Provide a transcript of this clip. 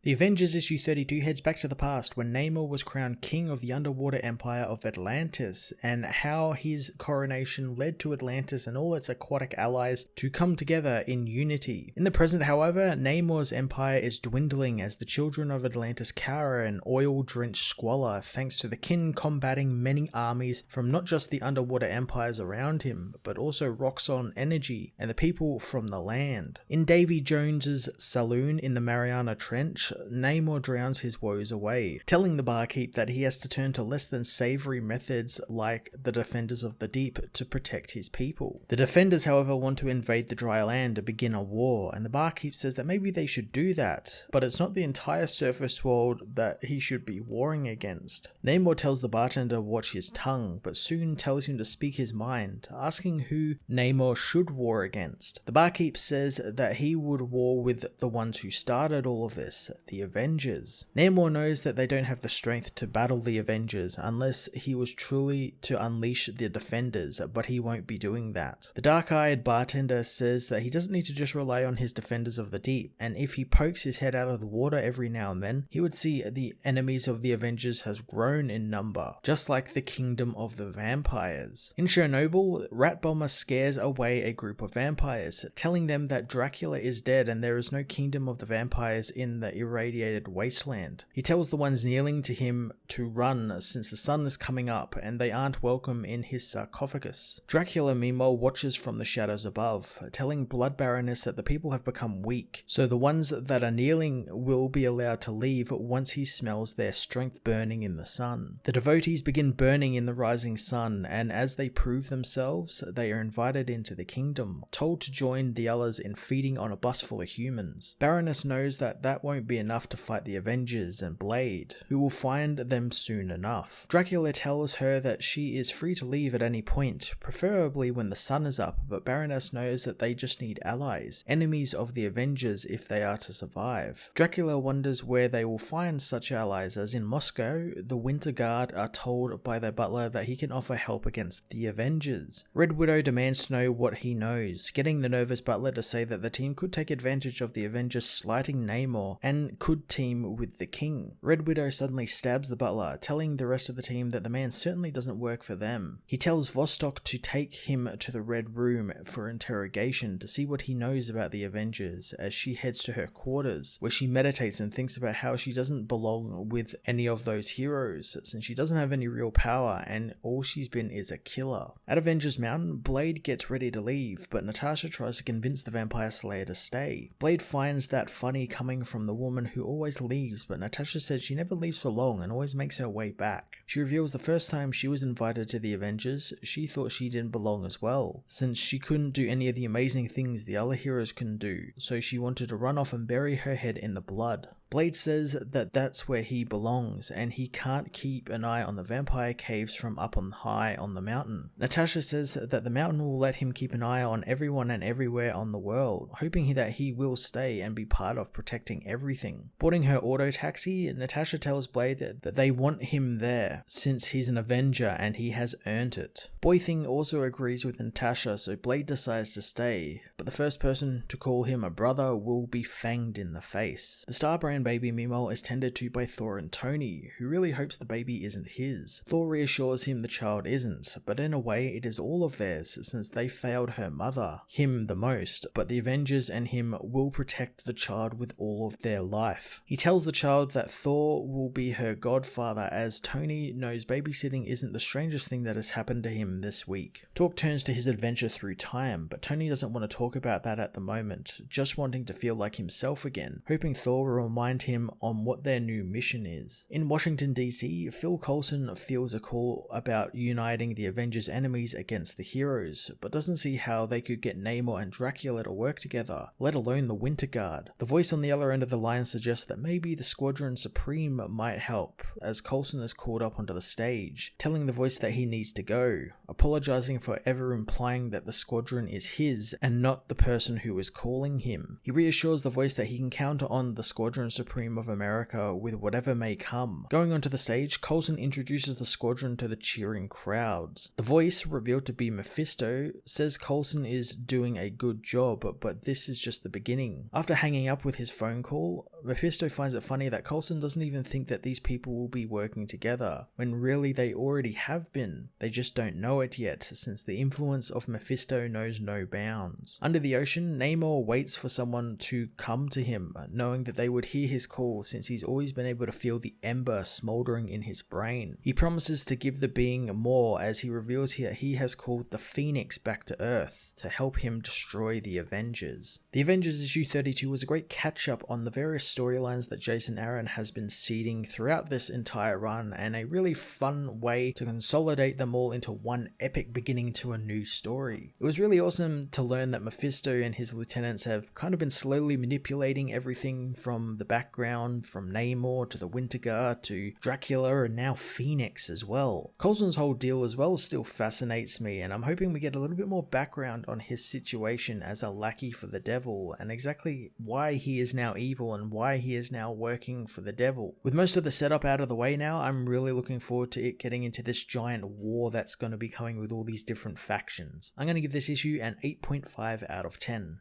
The Avengers issue 32 heads back to the past when Namor was crowned king of the underwater empire of Atlantis, and how his coronation led to Atlantis and all its aquatic allies to come together in unity. In the present, however, Namor's empire is dwindling as the children of Atlantis cower in oil-drenched squalor thanks to the kin combating many armies from not just the underwater empires around him, but also Roxxon Energy and the people from the land. In Davy Jones's saloon in the Mariana Trench, Namor drowns his woes away, telling the barkeep that he has to turn to less than savory methods like the Defenders of the Deep to protect his people. The Defenders, however, want to invade the dry land to begin a war, and the barkeep says that maybe they should do that, but it's not the entire surface world that he should be warring against. Namor tells the bartender to watch his tongue, but soon tells him to speak his mind, asking who Namor should war against. The barkeep says that he would war with the ones who started all of this, the Avengers. Namor knows that they don't have the strength to battle the Avengers unless he was truly to unleash the Defenders, but he won't be doing that. The dark-eyed bartender says that he doesn't need to just rely on his Defenders of the Deep, and if he pokes his head out of the water every now and then, he would see the enemies of the Avengers has grown in number, just like the kingdom of the vampires. In Chernobyl, Rat Bomber scares away a group of vampires, telling them that Dracula is dead and there is no kingdom of the vampires in the irradiated wasteland. He tells the ones kneeling to him to run since the sun is coming up and they aren't welcome in his sarcophagus. Dracula meanwhile watches from the shadows above, telling Blood Baroness that the people have become weak, so the ones that are kneeling will be allowed to leave once he smells their strength burning in the sun. The devotees begin burning in the rising sun, and as they prove themselves, they are invited into the kingdom, told to join the others in feeding on a bus full of humans. Baroness knows that won't be enough to fight the Avengers and Blade, who will find them soon enough. Dracula tells her that she is free to leave at any point, preferably when the sun is up, but Baroness knows that they just need allies, enemies of the Avengers if they are to survive. Dracula wonders where they will find such allies, as in Moscow, the Winter Guard are told by their butler that he can offer help against the Avengers. Red Widow demands to know what he knows, getting the nervous butler to say that the team could take advantage of the Avengers slighting Namor and could team with the king. Red Widow suddenly stabs the butler, telling the rest of the team that the man certainly doesn't work for them. He tells Vostok to take him to the Red Room for interrogation to see what he knows about the Avengers, as she heads to her quarters, where she meditates and thinks about how she doesn't belong with any of those heroes, since she doesn't have any real power and all she's been is a killer. At Avengers Mountain, Blade gets ready to leave, but Natasha tries to convince the Vampire Slayer to stay. Blade finds that funny coming from the woman who always leaves, but Natasha says she never leaves for long and always makes her way back. She reveals the first time she was invited to the Avengers, she thought she didn't belong as well, since she couldn't do any of the amazing things the other heroes can do, so she wanted to run off and bury her head in the blood. Blade says that that's where he belongs, and he can't keep an eye on the vampire caves from up on high on the mountain. Natasha says that the mountain will let him keep an eye on everyone and everywhere on the world, hoping that he will stay and be part of protecting everything. Boarding her auto taxi, Natasha tells Blade that they want him there, since he's an Avenger and he has earned it. Boy Thing also agrees with Natasha, so Blade decides to stay, but the first person to call him a brother will be fanged in the face. The Starbrand baby meanwhile is tended to by Thor and Tony, who really hopes the baby isn't his. Thor reassures him the child isn't, but in a way it is all of theirs since they failed her mother, him the most, but the Avengers and him will protect the child with all of their life. He tells the child that Thor will be her godfather, as Tony knows babysitting isn't the strangest thing that has happened to him this week. Talk turns to his adventure through time, but Tony doesn't want to talk about that at the moment, just wanting to feel like himself again, hoping Thor will remind him on what their new mission is. In Washington DC, Phil Coulson feels a call about uniting the Avengers' enemies against the heroes, but doesn't see how they could get Namor and Dracula to work together, let alone the Winter Guard. The voice on the other end of the line suggests that maybe the Squadron Supreme might help, as Coulson is called up onto the stage, telling the voice that he needs to go, apologizing for ever implying that the Squadron is his and not the person who is calling him. He reassures the voice that he can count on the Squadron Supreme of America with whatever may come. Going onto the stage, Coulson introduces the Squadron to the cheering crowds. The voice, revealed to be Mephisto, says Coulson is doing a good job, but this is just the beginning. After hanging up with his phone call, Mephisto finds it funny that Coulson doesn't even think that these people will be working together, when really they already have been. They just don't know it yet, since the influence of Mephisto knows no bounds. Under the ocean, Namor waits for someone to come to him, knowing that they would hear his call since he's always been able to feel the ember smoldering in his brain. He promises to give the being more, as he reveals here he has called the Phoenix back to Earth to help him destroy the Avengers. The Avengers issue 32 was a great catch-up on the various storylines that Jason Aaron has been seeding throughout this entire run, and a really fun way to consolidate them all into one epic beginning to a new story. It was really awesome to learn that Mephisto and his lieutenants have kind of been slowly manipulating everything from the background, from Namor to the Winter Guard to Dracula and now Phoenix as well. Coulson's whole deal as well still fascinates me, and I'm hoping we get a little bit more background on his situation as a lackey for the devil and exactly why he is now evil and why he is now working for the devil. With most of the setup out of the way now, I'm really looking forward to it getting into this giant war that's going to be coming with all these different factions. I'm going to give this issue an 8.5 out of 10.